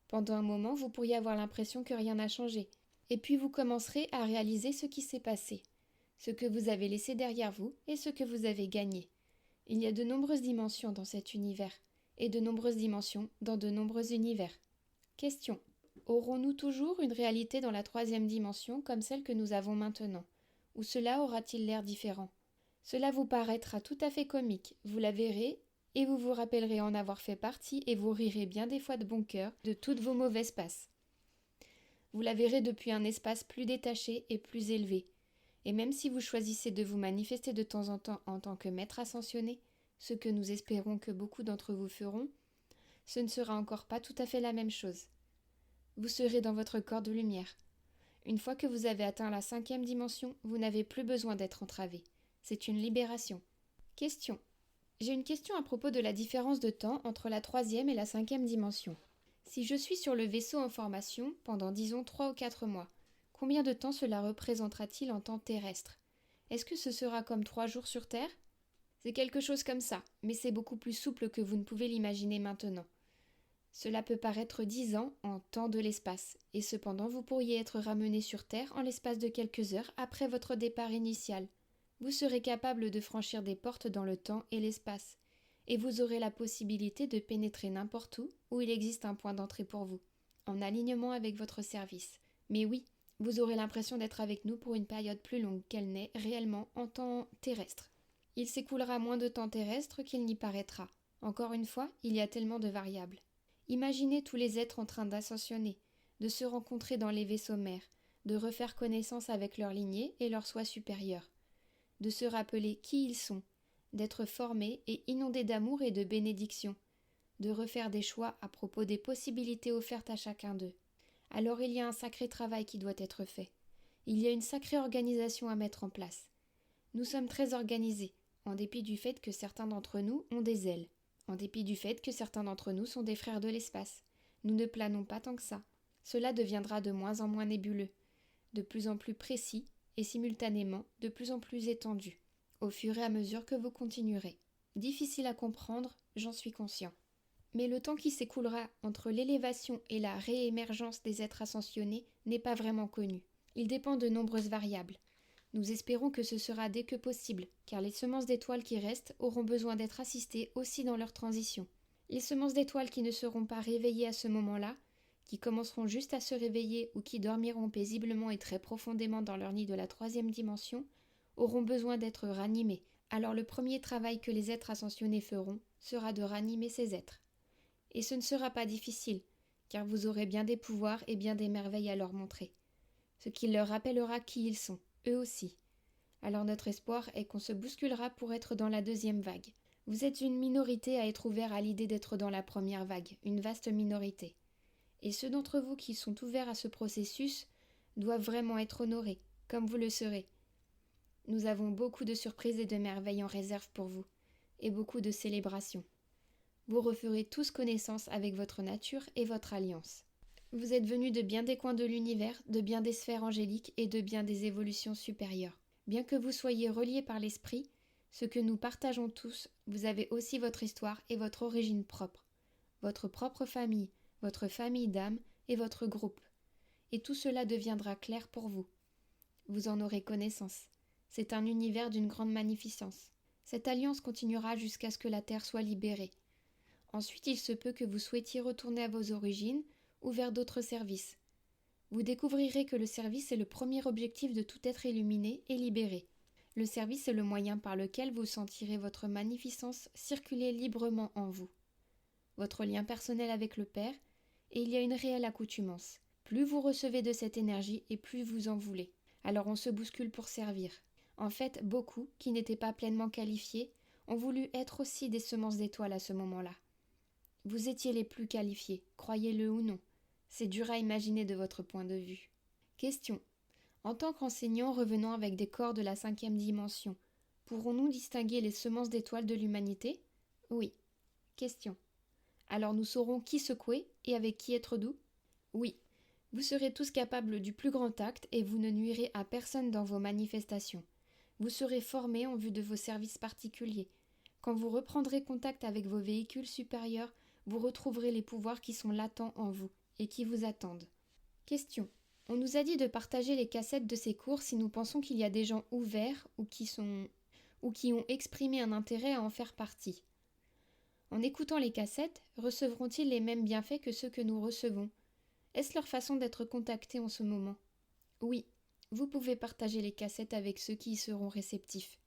Pendant un moment, vous pourriez avoir l'impression que rien n'a changé. Et puis vous commencerez à réaliser ce qui s'est passé, ce que vous avez laissé derrière vous et ce que vous avez gagné. Il y a de nombreuses dimensions dans cet univers, et de nombreuses dimensions dans de nombreux univers. Question. Aurons-nous toujours une réalité dans la troisième dimension comme celle que nous avons maintenant, ou cela aura-t-il l'air différent? Cela vous paraîtra tout à fait comique, vous la verrez, et vous vous rappellerez en avoir fait partie, et vous rirez bien des fois de bon cœur de toutes vos mauvaises passes. Vous la verrez depuis un espace plus détaché et plus élevé, et même si vous choisissez de vous manifester de temps en tant que maître ascensionné, ce que nous espérons que beaucoup d'entre vous feront, ce ne sera encore pas tout à fait la même chose. Vous serez dans votre corps de lumière. Une fois que vous avez atteint la 5e dimension, vous n'avez plus besoin d'être entravé. C'est une libération. Question. J'ai une question à propos de la différence de temps entre la 3e et la 5e dimension. Si je suis sur le vaisseau en formation pendant disons 3 ou 4 mois, combien de temps cela représentera-t-il en temps terrestre? Est-ce que ce sera comme 3 jours sur Terre? C'est quelque chose comme ça, mais c'est beaucoup plus souple que vous ne pouvez l'imaginer maintenant. Cela peut paraître 10 ans en temps de l'espace, et cependant vous pourriez être ramené sur Terre en l'espace de quelques heures après votre départ initial. Vous serez capable de franchir des portes dans le temps et l'espace, et vous aurez la possibilité de pénétrer n'importe où il existe un point d'entrée pour vous, en alignement avec votre service. Mais oui, vous aurez l'impression d'être avec nous pour une période plus longue qu'elle n'est réellement en temps terrestre. Il s'écoulera moins de temps terrestre qu'il n'y paraîtra. Encore une fois, il y a tellement de variables. Imaginez tous les êtres en train d'ascensionner, de se rencontrer dans les vaisseaux mères, de refaire connaissance avec leur lignée et leur soi supérieur, de se rappeler qui ils sont, d'être formés et inondés d'amour et de bénédictions, de refaire des choix à propos des possibilités offertes à chacun d'eux. Alors il y a un sacré travail qui doit être fait. Il y a une sacrée organisation à mettre en place. Nous sommes très organisés, en dépit du fait que certains d'entre nous ont des ailes, en dépit du fait que certains d'entre nous sont des frères de l'espace. Nous ne planons pas tant que ça. Cela deviendra de moins en moins nébuleux, de plus en plus précis et simultanément de plus en plus étendu, au fur et à mesure que vous continuerez. Difficile à comprendre, j'en suis conscient. Mais le temps qui s'écoulera entre l'élévation et la réémergence des êtres ascensionnés n'est pas vraiment connu. Il dépend de nombreuses variables. Nous espérons que ce sera dès que possible, car les semences d'étoiles qui restent auront besoin d'être assistées aussi dans leur transition. Les semences d'étoiles qui ne seront pas réveillées à ce moment-là, qui commenceront juste à se réveiller ou qui dormiront paisiblement et très profondément dans leur nid de la 3e dimension, auront besoin d'être ranimées. Alors le premier travail que les êtres ascensionnés feront sera de ranimer ces êtres. Et ce ne sera pas difficile, car vous aurez bien des pouvoirs et bien des merveilles à leur montrer, ce qui leur rappellera qui ils sont, eux aussi. Alors notre espoir est qu'on se bousculera pour être dans la 2e vague. Vous êtes une minorité à être ouvert à l'idée d'être dans la première vague, une vaste minorité. Et ceux d'entre vous qui sont ouverts à ce processus doivent vraiment être honorés, comme vous le serez. Nous avons beaucoup de surprises et de merveilles en réserve pour vous, et beaucoup de célébrations. Vous referez tous connaissance avec votre nature et votre alliance. Vous êtes venus de bien des coins de l'univers, de bien des sphères angéliques et de bien des évolutions supérieures. Bien que vous soyez reliés par l'esprit, ce que nous partageons tous, vous avez aussi votre histoire et votre origine propre, votre propre famille, votre famille d'âme et votre groupe. Et tout cela deviendra clair pour vous. Vous en aurez connaissance. C'est un univers d'une grande magnificence. Cette alliance continuera jusqu'à ce que la Terre soit libérée. Ensuite, il se peut que vous souhaitiez retourner à vos origines ou vers d'autres services. Vous découvrirez que le service est le premier objectif de tout être illuminé et libéré. Le service est le moyen par lequel vous sentirez votre magnificence circuler librement en vous. Votre lien personnel avec le Père, et il y a une réelle accoutumance. Plus vous recevez de cette énergie et plus vous en voulez. Alors on se bouscule pour servir. En fait, beaucoup, qui n'étaient pas pleinement qualifiés, ont voulu être aussi des semences d'étoiles à ce moment-là. Vous étiez les plus qualifiés, croyez-le ou non. C'est dur à imaginer de votre point de vue. Question. En tant qu'enseignants revenant avec des corps de la 5e dimension, pourrons-nous distinguer les semences d'étoiles de l'humanité? Oui. Question. Alors nous saurons qui secouer et avec qui être doux? Oui. Vous serez tous capables du plus grand acte et vous ne nuirez à personne dans vos manifestations. Vous serez formés en vue de vos services particuliers. Quand vous reprendrez contact avec vos véhicules supérieurs, vous retrouverez les pouvoirs qui sont latents en vous et qui vous attendent. Question. On nous a dit de partager les cassettes de ces cours si nous pensons qu'il y a des gens ouverts ou ou qui ont exprimé un intérêt à en faire partie. En écoutant les cassettes, recevront-ils les mêmes bienfaits que ceux que nous recevons? Est-ce leur façon d'être contactés en ce moment? Oui, vous pouvez partager les cassettes avec ceux qui y seront réceptifs.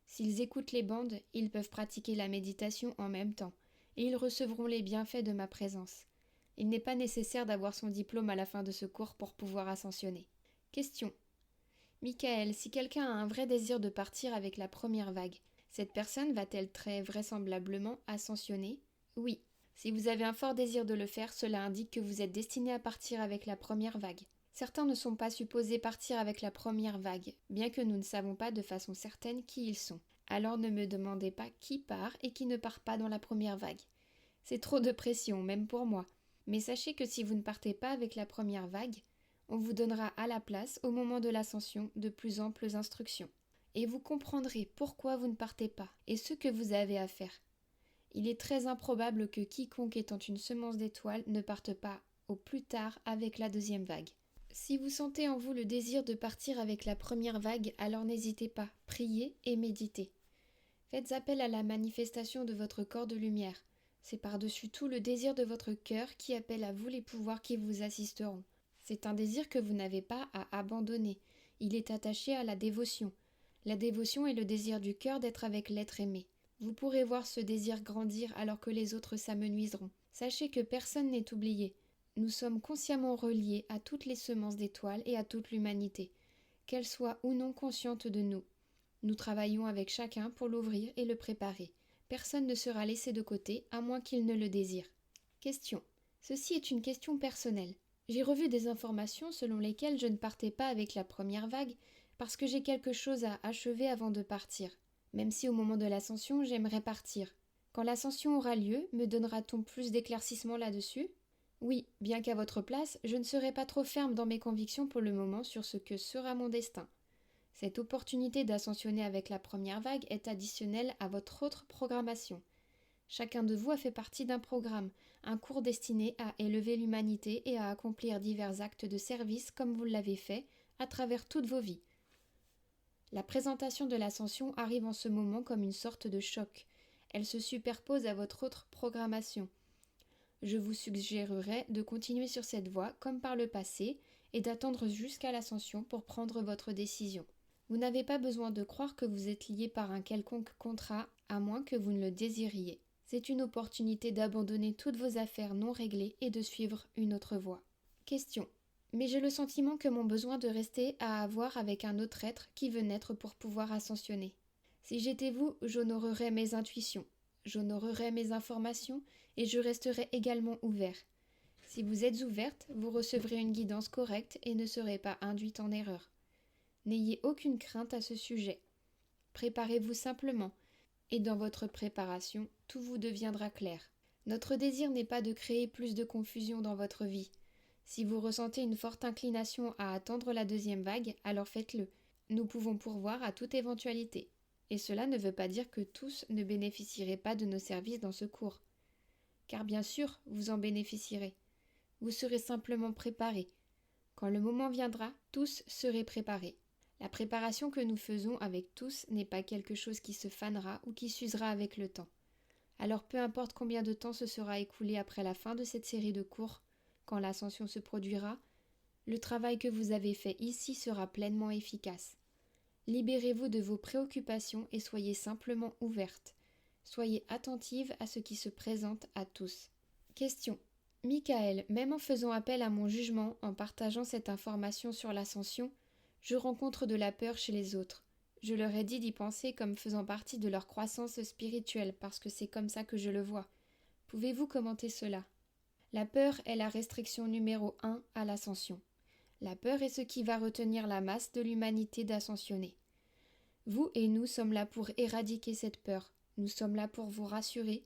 S'ils écoutent les bandes, ils peuvent pratiquer la méditation en même temps, et ils recevront les bienfaits de ma présence. Il n'est pas nécessaire d'avoir son diplôme à la fin de ce cours pour pouvoir ascensionner. Question. Michael, si quelqu'un a un vrai désir de partir avec la première vague, cette personne va-t-elle très vraisemblablement ascensionner? Oui. Si vous avez un fort désir de le faire, cela indique que vous êtes destiné à partir avec la première vague. Certains ne sont pas supposés partir avec la première vague, bien que nous ne savons pas de façon certaine qui ils sont. Alors ne me demandez pas qui part et qui ne part pas dans la première vague. C'est trop de pression, même pour moi. Mais sachez que si vous ne partez pas avec la première vague, on vous donnera à la place, au moment de l'ascension, de plus amples instructions. Et vous comprendrez pourquoi vous ne partez pas et ce que vous avez à faire. Il est très improbable que quiconque étant une semence d'étoiles ne parte pas, au plus tard, avec la deuxième vague. Si vous sentez en vous le désir de partir avec la première vague, alors n'hésitez pas, priez et méditez. Faites appel à la manifestation de votre corps de lumière. C'est par-dessus tout le désir de votre cœur qui appelle à vous les pouvoirs qui vous assisteront. C'est un désir que vous n'avez pas à abandonner. Il est attaché à la dévotion. La dévotion est le désir du cœur d'être avec l'être aimé. Vous pourrez voir ce désir grandir alors que les autres s'amenuiseront. Sachez que personne n'est oublié. Nous sommes consciemment reliés à toutes les semences d'étoiles et à toute l'humanité, qu'elles soient ou non conscientes de nous. Nous travaillons avec chacun pour l'ouvrir et le préparer. Personne ne sera laissé de côté, à moins qu'il ne le désire. Question. Ceci est une question personnelle. J'ai revu des informations selon lesquelles je ne partais pas avec la première vague parce que j'ai quelque chose à achever avant de partir. Même si au moment de l'ascension, j'aimerais partir. Quand l'ascension aura lieu, me donnera-t-on plus d'éclaircissements là-dessus? Oui, bien qu'à votre place, je ne serai pas trop ferme dans mes convictions pour le moment sur ce que sera mon destin. Cette opportunité d'ascensionner avec la première vague est additionnelle à votre autre programmation. Chacun de vous a fait partie d'un programme, un cours destiné à élever l'humanité et à accomplir divers actes de service comme vous l'avez fait à travers toutes vos vies. La présentation de l'ascension arrive en ce moment comme une sorte de choc. Elle se superpose à votre autre programmation. Je vous suggérerais de continuer sur cette voie comme par le passé et d'attendre jusqu'à l'ascension pour prendre votre décision. Vous n'avez pas besoin de croire que vous êtes lié par un quelconque contrat, à moins que vous ne le désiriez. C'est une opportunité d'abandonner toutes vos affaires non réglées et de suivre une autre voie. Question. Mais j'ai le sentiment que mon besoin de rester a à voir avec un autre être qui veut naître pour pouvoir ascensionner. Si j'étais vous, j'honorerais mes intuitions, j'honorerais mes informations et je resterais également ouvert. Si vous êtes ouverte, vous recevrez une guidance correcte et ne serez pas induite en erreur. N'ayez aucune crainte à ce sujet. Préparez-vous simplement, et dans votre préparation, tout vous deviendra clair. Notre désir n'est pas de créer plus de confusion dans votre vie. Si vous ressentez une forte inclination à attendre la deuxième vague, alors faites-le. Nous pouvons pourvoir à toute éventualité. Et cela ne veut pas dire que tous ne bénéficieraient pas de nos services dans ce cours. Car bien sûr, vous en bénéficierez. Vous serez simplement préparés. Quand le moment viendra, tous seraient préparés. La préparation que nous faisons avec tous n'est pas quelque chose qui se fanera ou qui s'usera avec le temps. Alors peu importe combien de temps se sera écoulé après la fin de cette série de cours, quand l'ascension se produira, le travail que vous avez fait ici sera pleinement efficace. Libérez-vous de vos préoccupations et soyez simplement ouverte. Soyez attentive à ce qui se présente à tous. Question. Michael, même en faisant appel à mon jugement, en partageant cette information sur l'ascension, je rencontre de la peur chez les autres. Je leur ai dit d'y penser comme faisant partie de leur croissance spirituelle parce que c'est comme ça que je le vois. Pouvez-vous commenter cela? La peur est la restriction numéro 1 à l'ascension. La peur est ce qui va retenir la masse de l'humanité d'ascensionner. Vous et nous sommes là pour éradiquer cette peur. Nous sommes là pour vous rassurer.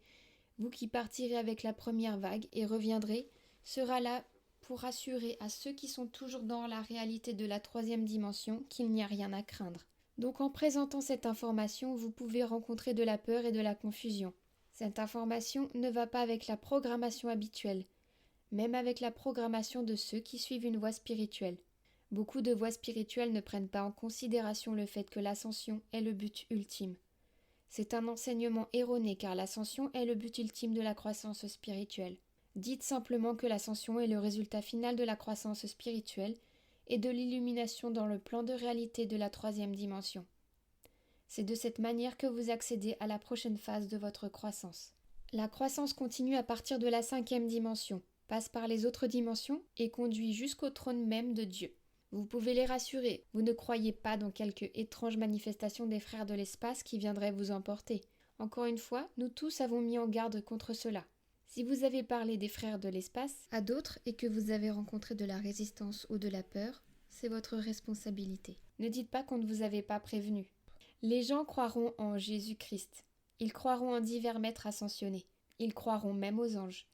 Vous qui partirez avec la première vague et reviendrez, sera là pour rassurer à ceux qui sont toujours dans la réalité de la troisième dimension qu'il n'y a rien à craindre. Donc en présentant cette information, vous pouvez rencontrer de la peur et de la confusion. Cette information ne va pas avec la programmation habituelle, même avec la programmation de ceux qui suivent une voie spirituelle. Beaucoup de voies spirituelles ne prennent pas en considération le fait que l'ascension est le but ultime. C'est un enseignement erroné car l'ascension est le but ultime de la croissance spirituelle. Dites simplement que l'ascension est le résultat final de la croissance spirituelle et de l'illumination dans le plan de réalité de la troisième dimension. C'est de cette manière que vous accédez à la prochaine phase de votre croissance. La croissance continue à partir de la cinquième dimension, passe par les autres dimensions et conduit jusqu'au trône même de Dieu. Vous pouvez les rassurer, vous ne croyez pas dans quelque étrange manifestation des frères de l'espace qui viendraient vous emporter. Encore une fois, nous tous avons mis en garde contre cela. Si vous avez parlé des frères de l'espace à d'autres et que vous avez rencontré de la résistance ou de la peur, c'est votre responsabilité. Ne dites pas qu'on ne vous avait pas prévenu. Les gens croiront en Jésus-Christ. Ils croiront en divers maîtres ascensionnés. Ils croiront même aux anges.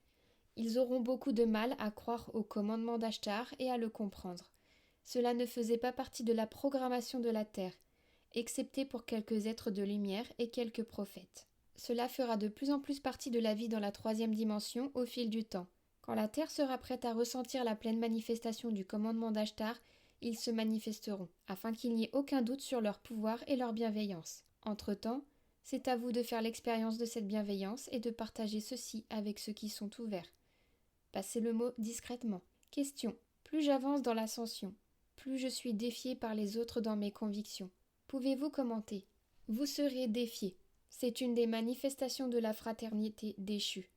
Ils auront beaucoup de mal à croire au commandement d'Ashtar et à le comprendre. Cela ne faisait pas partie de la programmation de la Terre, excepté pour quelques êtres de lumière et quelques prophètes. Cela fera de plus en plus partie de la vie dans la troisième dimension au fil du temps. Quand la Terre sera prête à ressentir la pleine manifestation du commandement d'Ashtar, ils se manifesteront, afin qu'il n'y ait aucun doute sur leur pouvoir et leur bienveillance. Entre-temps, c'est à vous de faire l'expérience de cette bienveillance et de partager ceci avec ceux qui sont ouverts. Passez le mot discrètement. Question. Plus j'avance dans l'ascension, plus je suis défié par les autres dans mes convictions. Pouvez-vous commenter? Vous serez défié. C'est une des manifestations de la fraternité déchue,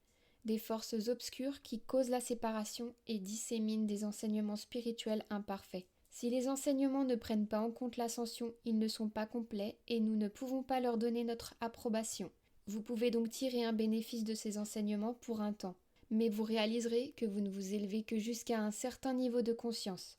des forces obscures qui causent la séparation et disséminent des enseignements spirituels imparfaits. Si les enseignements ne prennent pas en compte l'ascension, ils ne sont pas complets et nous ne pouvons pas leur donner notre approbation. Vous pouvez donc tirer un bénéfice de ces enseignements pour un temps, mais vous réaliserez que vous ne vous élevez que jusqu'à un certain niveau de conscience.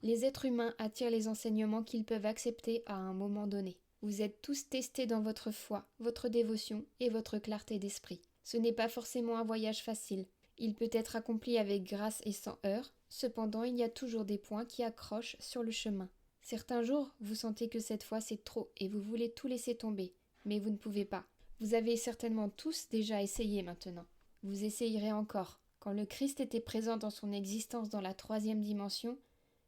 Les êtres humains attirent les enseignements qu'ils peuvent accepter à un moment donné. Vous êtes tous testés dans votre foi, votre dévotion et votre clarté d'esprit. Ce n'est pas forcément un voyage facile. Il peut être accompli avec grâce et sans heurts, cependant il y a toujours des points qui accrochent sur le chemin. Certains jours, vous sentez que cette fois c'est trop et vous voulez tout laisser tomber, mais vous ne pouvez pas. Vous avez certainement tous déjà essayé maintenant. Vous essayerez encore. Quand le Christ était présent dans son existence dans la troisième dimension,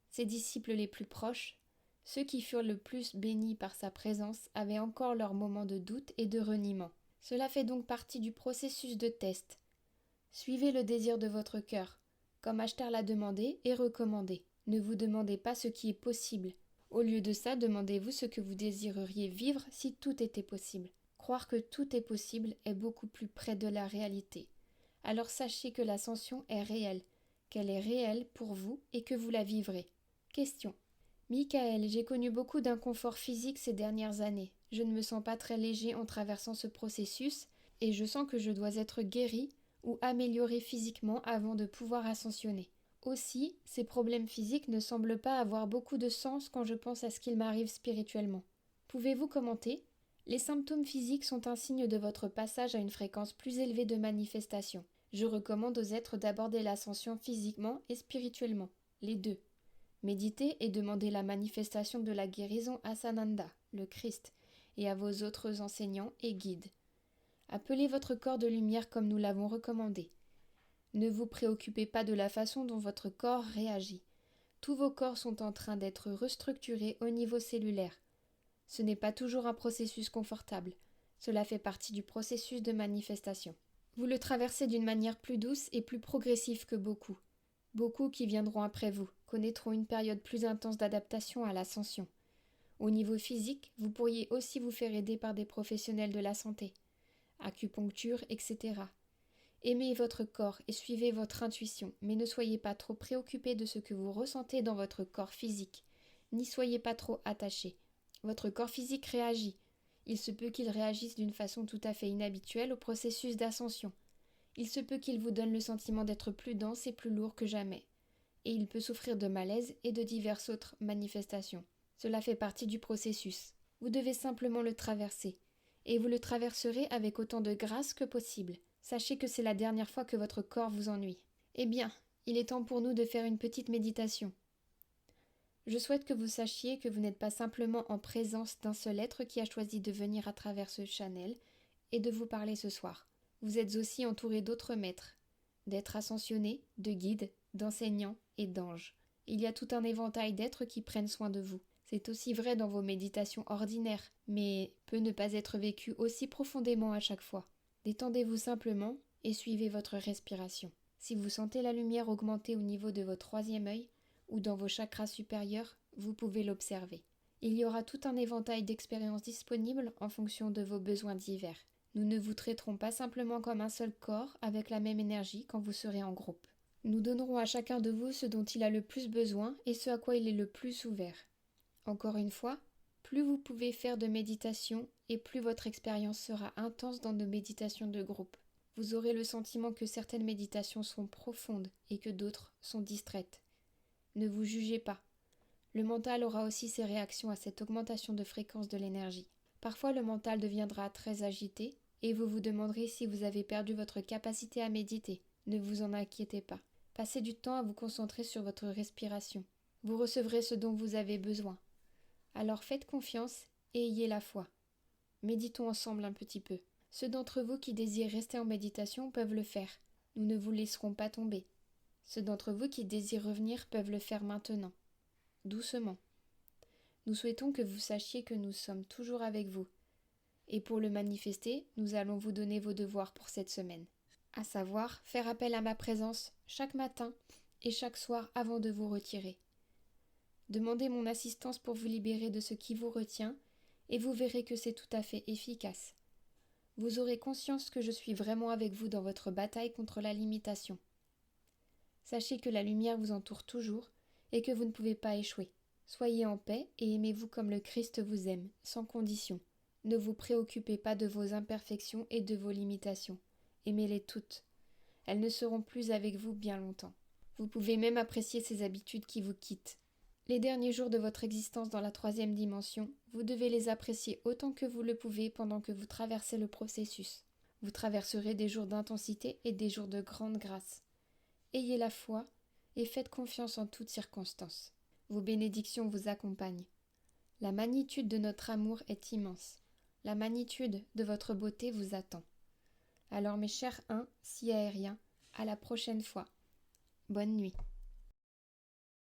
ses disciples les plus proches, ceux qui furent le plus bénis par sa présence, avaient encore leurs moments de doute et de reniement. Cela fait donc partie du processus de test. Suivez le désir de votre cœur, comme Ashtar l'a demandé et recommandé. Ne vous demandez pas ce qui est possible. Au lieu de ça, demandez-vous ce que vous désireriez vivre si tout était possible. Croire que tout est possible est beaucoup plus près de la réalité. Alors sachez que l'ascension est réelle, qu'elle est réelle pour vous et que vous la vivrez. Question. Michael, j'ai connu beaucoup d'inconfort physique ces dernières années. Je ne me sens pas très léger en traversant ce processus et je sens que je dois être guéri ou amélioré physiquement avant de pouvoir ascensionner. Aussi, ces problèmes physiques ne semblent pas avoir beaucoup de sens quand je pense à ce qu'il m'arrive spirituellement. Pouvez-vous commenter? Les symptômes physiques sont un signe de votre passage à une fréquence plus élevée de manifestation. Je recommande aux êtres d'aborder l'ascension physiquement et spirituellement, les deux. Méditez et demandez la manifestation de la guérison à Sananda, le Christ, et à vos autres enseignants et guides. Appelez votre corps de lumière comme nous l'avons recommandé. Ne vous préoccupez pas de la façon dont votre corps réagit. Tous vos corps sont en train d'être restructurés au niveau cellulaire. Ce n'est pas toujours un processus confortable. Cela fait partie du processus de manifestation. Vous le traversez d'une manière plus douce et plus progressive que beaucoup. Beaucoup qui viendront après vous connaîtront une période plus intense d'adaptation à l'ascension. Au niveau physique, vous pourriez aussi vous faire aider par des professionnels de la santé, acupuncture, etc. Aimez votre corps et suivez votre intuition, mais ne soyez pas trop préoccupés de ce que vous ressentez dans votre corps physique, n'y soyez pas trop attachés. Votre corps physique réagit. Il se peut qu'il réagisse d'une façon tout à fait inhabituelle au processus d'ascension. Il se peut qu'il vous donne le sentiment d'être plus dense et plus lourd que jamais. Et il peut souffrir de malaise et de diverses autres manifestations. Cela fait partie du processus. Vous devez simplement le traverser. Et vous le traverserez avec autant de grâce que possible. Sachez que c'est la dernière fois que votre corps vous ennuie. Eh bien, il est temps pour nous de faire une petite méditation. Je souhaite que vous sachiez que vous n'êtes pas simplement en présence d'un seul être qui a choisi de venir à travers ce channel et de vous parler ce soir. Vous êtes aussi entouré d'autres maîtres, d'êtres ascensionnés, de guides, d'enseignants et d'anges. Il y a tout un éventail d'êtres qui prennent soin de vous. C'est aussi vrai dans vos méditations ordinaires, mais peut ne pas être vécu aussi profondément à chaque fois. Détendez-vous simplement et suivez votre respiration. Si vous sentez la lumière augmenter au niveau de votre troisième œil ou dans vos chakras supérieurs, vous pouvez l'observer. Il y aura tout un éventail d'expériences disponibles en fonction de vos besoins divers. Nous ne vous traiterons pas simplement comme un seul corps avec la même énergie quand vous serez en groupe. Nous donnerons à chacun de vous ce dont il a le plus besoin et ce à quoi il est le plus ouvert. Encore une fois, plus vous pouvez faire de méditation et plus votre expérience sera intense dans nos méditations de groupe. Vous aurez le sentiment que certaines méditations sont profondes et que d'autres sont distraites. Ne vous jugez pas. Le mental aura aussi ses réactions à cette augmentation de fréquence de l'énergie. Parfois le mental deviendra très agité et vous vous demanderez si vous avez perdu votre capacité à méditer. Ne vous en inquiétez pas. Passez du temps à vous concentrer sur votre respiration. Vous recevrez ce dont vous avez besoin. Alors faites confiance et ayez la foi. Méditons ensemble un petit peu. Ceux d'entre vous qui désirent rester en méditation peuvent le faire. Nous ne vous laisserons pas tomber. Ceux d'entre vous qui désirent revenir peuvent le faire maintenant. Doucement. Nous souhaitons que vous sachiez que nous sommes toujours avec vous. Et pour le manifester, nous allons vous donner vos devoirs pour cette semaine. À savoir, faire appel à ma présence chaque matin et chaque soir avant de vous retirer. Demandez mon assistance pour vous libérer de ce qui vous retient et vous verrez que c'est tout à fait efficace. Vous aurez conscience que je suis vraiment avec vous dans votre bataille contre la limitation. Sachez que la lumière vous entoure toujours et que vous ne pouvez pas échouer. Soyez en paix et aimez-vous comme le Christ vous aime, sans condition. Ne vous préoccupez pas de vos imperfections et de vos limitations. Aimez-les toutes. Elles ne seront plus avec vous bien longtemps. Vous pouvez même apprécier ces habitudes qui vous quittent. Les derniers jours de votre existence dans la troisième dimension, vous devez les apprécier autant que vous le pouvez pendant que vous traversez le processus. Vous traverserez des jours d'intensité et des jours de grande grâce. Ayez la foi et faites confiance en toutes circonstances. Vos bénédictions vous accompagnent. La magnitude de notre amour est immense. La magnitude de votre beauté vous attend. Alors mes chers si aériens, à la prochaine fois. Bonne nuit.